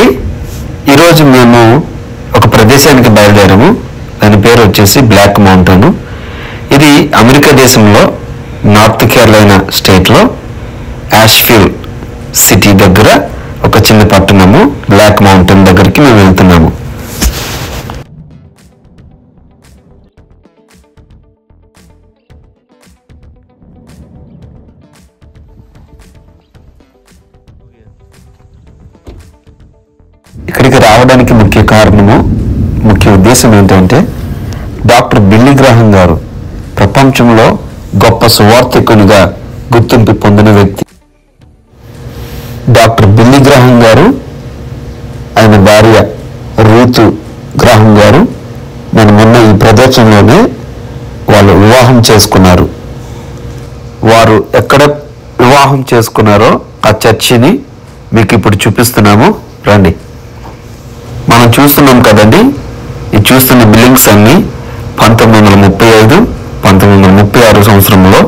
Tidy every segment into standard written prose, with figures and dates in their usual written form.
అండి, ఈరోజు మేము ఒక ప్రదేశానికి బయలుదేరాము. దాని పేరు వచ్చేసి బ్లాక్ మౌంటైన్. ఇది అమెరికా దేశంలో నార్త్ కేరళైనా స్టేట్లో యాష్ఫీల్డ్ సిటీ దగ్గర ఒక చిన్న పట్టణము బ్లాక్ మౌంటైన్ దగ్గరికి మేము వెళ్తున్నాము. ఇక్కడికి రావడానికి ముఖ్య ఉద్దేశం ఏంటంటే, డాక్టర్ బిల్లీ గ్రాహం గారు ప్రపంచంలో గొప్ప సువార్థికునిగా గుర్తింపు పొందిన వ్యక్తి. డాక్టర్ బిల్లీ గ్రాహం గారు, ఆయన భార్య రూత్ గ్రాహం గారు మనం మొన్న ఈ ప్రదేశంలోనే వాళ్ళు వివాహం చేసుకున్నారు. వారు ఎక్కడ వివాహం చేసుకున్నారో ఆ చర్చిని మీకు ఇప్పుడు చూపిస్తున్నాము, రండి. మనం చూస్తున్నాం కదండి, ఈ చూస్తున్న బిల్డింగ్స్ అన్ని 1935, 1936 సంవత్సరంలో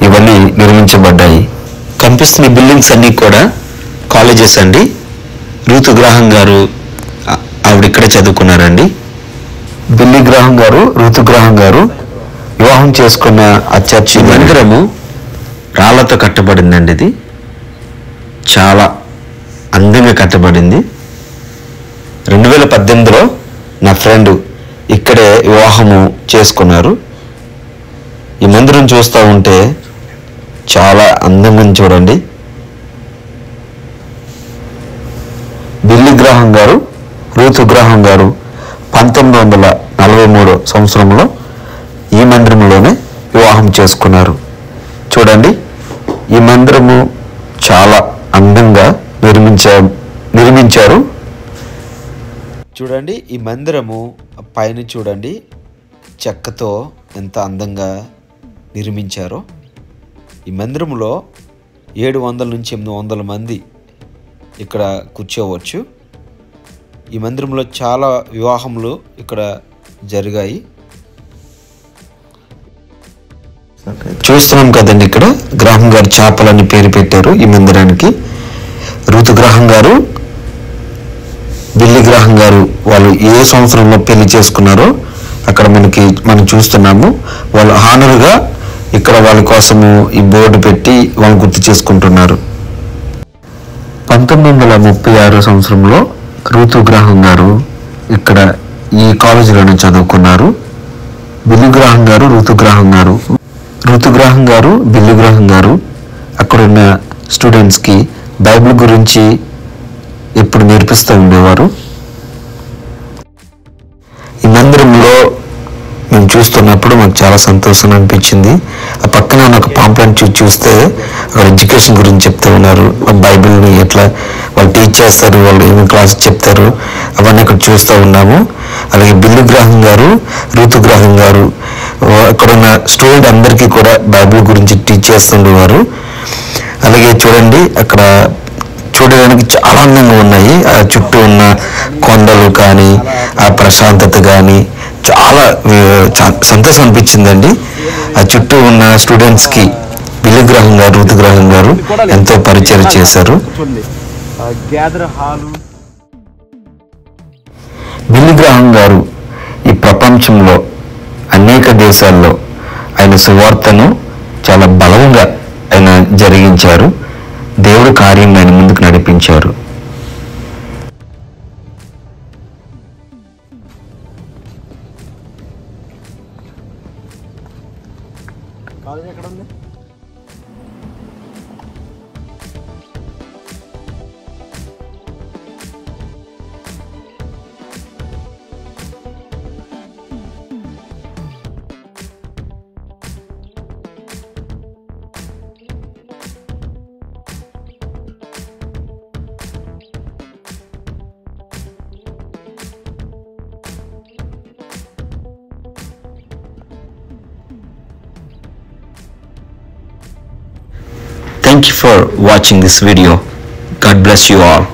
ఇవన్నీ నిర్మించబడ్డాయి. కనిపిస్తున్న బిల్డింగ్స్ అన్నీ కూడా కాలేజెస్ అండి. రూత్ గ్రాహం గారు ఆవిడ ఇక్కడే చదువుకున్నారండి. బిల్లీ గ్రాహం గారు, రూత్ గ్రాహం గారు వివాహం చేసుకున్న ఆ చర్చి మందిరము రాళ్లతో కట్టబడిందండి. ఇది చాలా అందంగా కట్టబడింది. 2018లో నా ఫ్రెండ్ ఇక్కడే వివాహము చేసుకున్నారు. ఈ మందిరం చూస్తూ ఉంటే చాలా అందంగా చూడండి. బిల్లీ గ్రాహం గారు, రూత్ గ్రాహం గారు 1943 సంవత్సరంలో ఈ మందిరంలోనే వివాహం చేసుకున్నారు. చూడండి, ఈ మందిరము చాలా అందంగా నిర్మించారు. చూడండి, ఈ మందిరము పైన చూడండి, చెక్కతో ఎంత అందంగా నిర్మించారో. ఈ మందిరంలో 700 నుంచి 800 మంది ఇక్కడ కూర్చోవచ్చు. ఈ మందిరంలో చాలా వివాహములు ఇక్కడ జరిగాయి. చూస్తున్నాం కదండి, ఇక్కడ గ్రాహం గారు చేపలని పేరు పెట్టారు ఈ మందిరానికి. రూత్ గ్రాహం గారు, బిల్లీ గ్రాహం గారు వాళ్ళు ఏ సంవత్సరంలో పెళ్లి చేసుకున్నారో అక్కడ మనం చూస్తున్నాము. వాళ్ళు హానరుగా ఇక్కడ వాళ్ళ కోసము ఈ బోర్డు పెట్టి వాళ్ళు గుర్తు చేసుకుంటున్నారు. 1936 సంవత్సరంలో రూత్ గ్రాహం గారు ఇక్కడ ఈ కాలేజీలోనే చదువుకున్నారు. బిల్లీ గ్రాహం గారు, రూత్ గ్రాహం గారు, బిల్లీ గ్రాహం గారు అక్కడున్న స్టూడెంట్స్కి బైబిల్ గురించి ఎప్పుడు నేర్పిస్తూ ఉండేవారు. ఈ మందిరంలో మేము చూస్తున్నప్పుడు మాకు చాలా సంతోషం అనిపించింది. ఆ పక్కన ఒక పాంప్లెట్ చూస్తే అక్కడ ఎడ్యుకేషన్ గురించి చెప్తూ ఉన్నారు. బైబిల్ని ఎట్లా వాళ్ళు టీచ్ చేస్తారు, వాళ్ళు ఏమి క్లాస్ చెప్తారు, అవన్నీ ఇక్కడ చూస్తూ ఉన్నాము. అలాగే బిల్లీ గ్రాహం గారు, రూత్ గ్రాహం గారు అక్కడున్న స్టూడెంట్ అందరికీ కూడా బైబిల్ గురించి టీచ్ చేస్తుండేవారు. అలాగే చూడండి, అక్కడ చూడడానికి చాలా అందంగా ఉన్నాయి. ఆ చుట్టూ ఉన్న కొండలు కానీ, ఆ ప్రశాంతత కానీ చాలా సంతోషం అనిపించిందండి. ఆ చుట్టూ ఉన్న స్టూడెంట్స్కి బిల్లీ గ్రాహం గారు, రూత్ గ్రాహం గారు ఎంతో పరిచయం చేశారు. బిల్లీ గ్రాహం గారు ఈ ప్రపంచంలో అనేక దేశాల్లో ఆయన సువార్తను చాలా బలంగా ఆయన జరిగించారు. దేవుడు కార్యం ఆయన ముందుకు నడిపించారు. Thank you for watching this video. God bless you all.